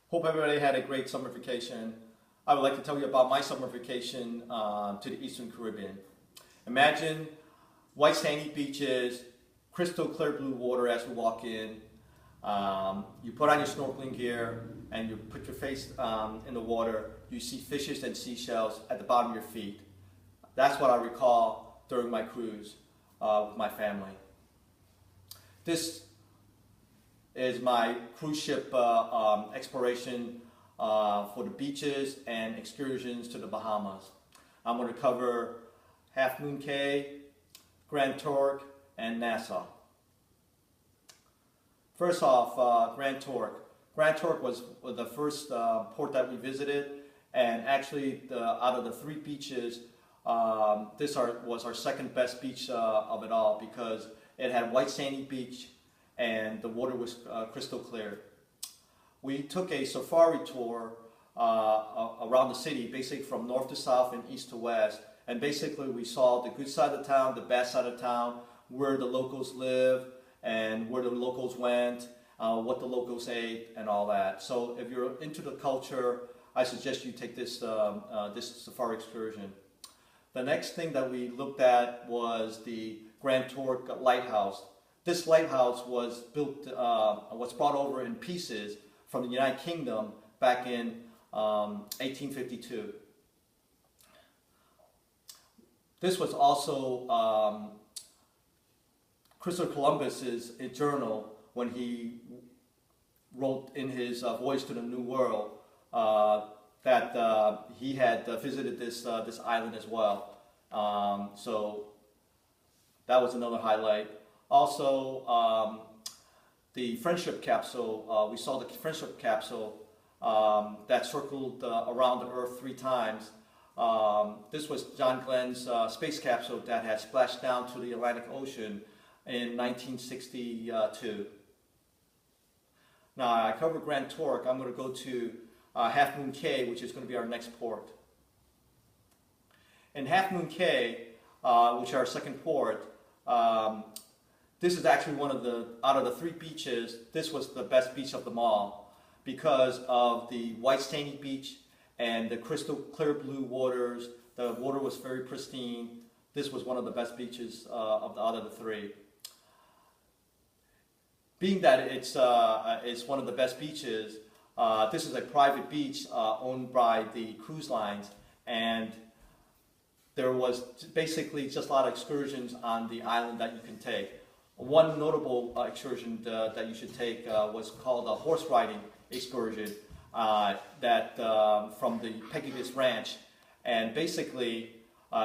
Hope everybody had a great summer vacation. I would like to tell you about my summer vacation to the Eastern Caribbean. Imagine white sandy beaches, crystal clear blue water as we walk in. You put on your snorkeling gear and you put your face in the water. You see fishes and seashells at the bottom of your feet. That's what I recall during my cruise with my family. This is my cruise ship exploration for the beaches and excursions to the Bahamas. I'm going to cover Half Moon Cay, Grand Turk, and Nassau. First off, Grand Turk. Grand Turk was the first port that we visited, and actually out of the three beaches, this was our second best beach of it all, because it had white sandy beach and the water was crystal clear. We took a safari tour around the city, basically from north to south and east to west, and basically we saw the good side of town, the bad side of town, where the locals live and where the locals went, what the locals ate, and all that. So if you're into the culture, I suggest you take this this safari excursion. The next thing that we looked at was the Grand Turk Lighthouse. This lighthouse was built, was brought over in pieces from the United Kingdom back in 1852. This was also Christopher Columbus's journal when he wrote in his Voyage to the New World that he had visited this island as well. So that was another highlight. Also, the friendship capsule, we saw the friendship capsule that circled around the Earth 3 times. This was John Glenn's space capsule that had splashed down to the Atlantic Ocean in 1962. Now, I covered Grand Turk. I'm going to go to Half Moon Cay, which is going to be our next port. In Half Moon Cay, which is our second port, this is actually one of out of the 3 beaches, this was the best beach of them all because of the white sandy beach and the crystal clear blue waters. The water was very pristine. This was one of the best beaches out of the 3. Being that it's one of the best beaches, this is a private beach owned by the cruise lines, and there was basically just a lot of excursions on the island that you can take. One notable excursion that you should take was called a horse riding excursion from the Pegasus Ranch, and basically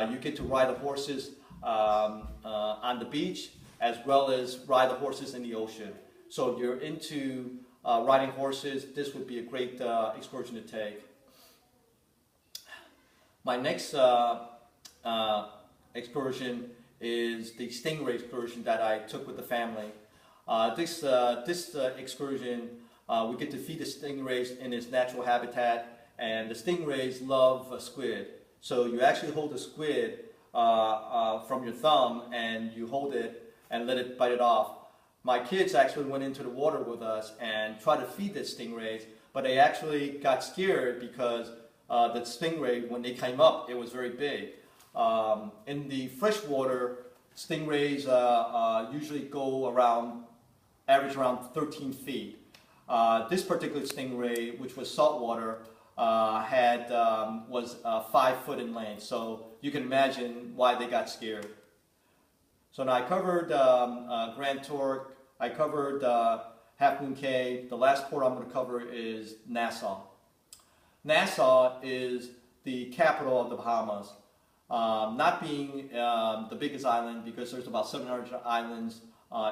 you get to ride the horses on the beach as well as ride the horses in the ocean. So if you're into riding horses, this would be a great excursion to take. My next excursion is the stingray excursion that I took with the family. This excursion, we get to feed the stingrays in its natural habitat, and the stingrays love squid. So you actually hold the squid from your thumb, and you hold it and let it bite it off. My kids actually went into the water with us and tried to feed the stingrays, but they actually got scared because the stingray, when they came up, it was very big. In the freshwater, stingrays usually go average around 13 feet. This particular stingray, which was saltwater, was 5 foot in length. So you can imagine why they got scared. So now I covered Grand Turk, I covered Half Moon Cay. The last port I'm going to cover is Nassau. Nassau is the capital of the Bahamas. Not being the biggest island, because there's about 700 islands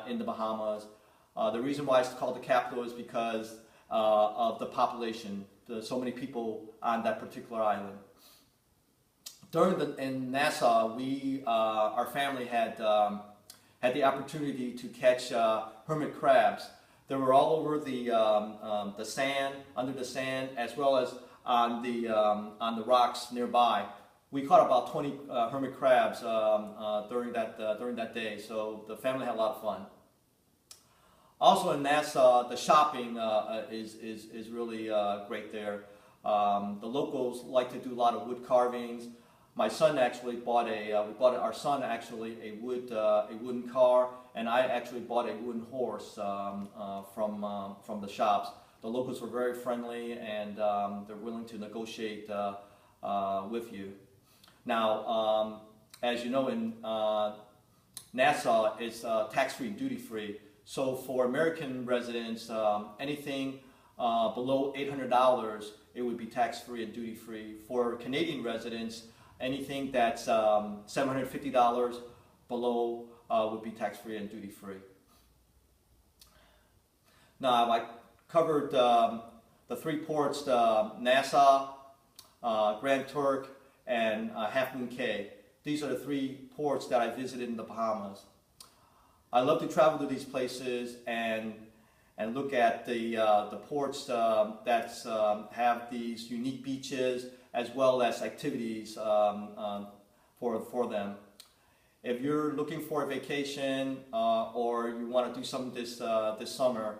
in the Bahamas. The reason why it's called the capital is because of the population. There's so many people on that particular island. In Nassau, our family had the opportunity to catch hermit crabs. They were all over the sand, under the sand, as well as on the rocks nearby. We caught about 20 hermit crabs during that day, so the family had a lot of fun. Also in Nassau, the shopping is really great there. The locals like to do a lot of wood carvings. My son actually bought our son actually a wooden car, and I actually bought a wooden horse from the shops. The locals were very friendly, and they're willing to negotiate with you. Now, as you know, in Nassau, it's tax-free and duty-free. So for American residents, anything below $800, it would be tax-free and duty-free. For Canadian residents, anything that's $750 below would be tax-free and duty-free. Now, I covered the 3 ports, Nassau, Grand Turk, and Half Moon Cay. These are the 3 ports that I visited in the Bahamas. I love to travel to these places and look at the ports that have these unique beaches as well as activities for them. If you're looking for a vacation or you want to do something this summer,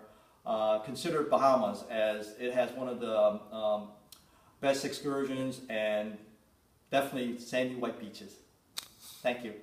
consider Bahamas, as it has one of the best excursions and definitely sandy white beaches. Thank you.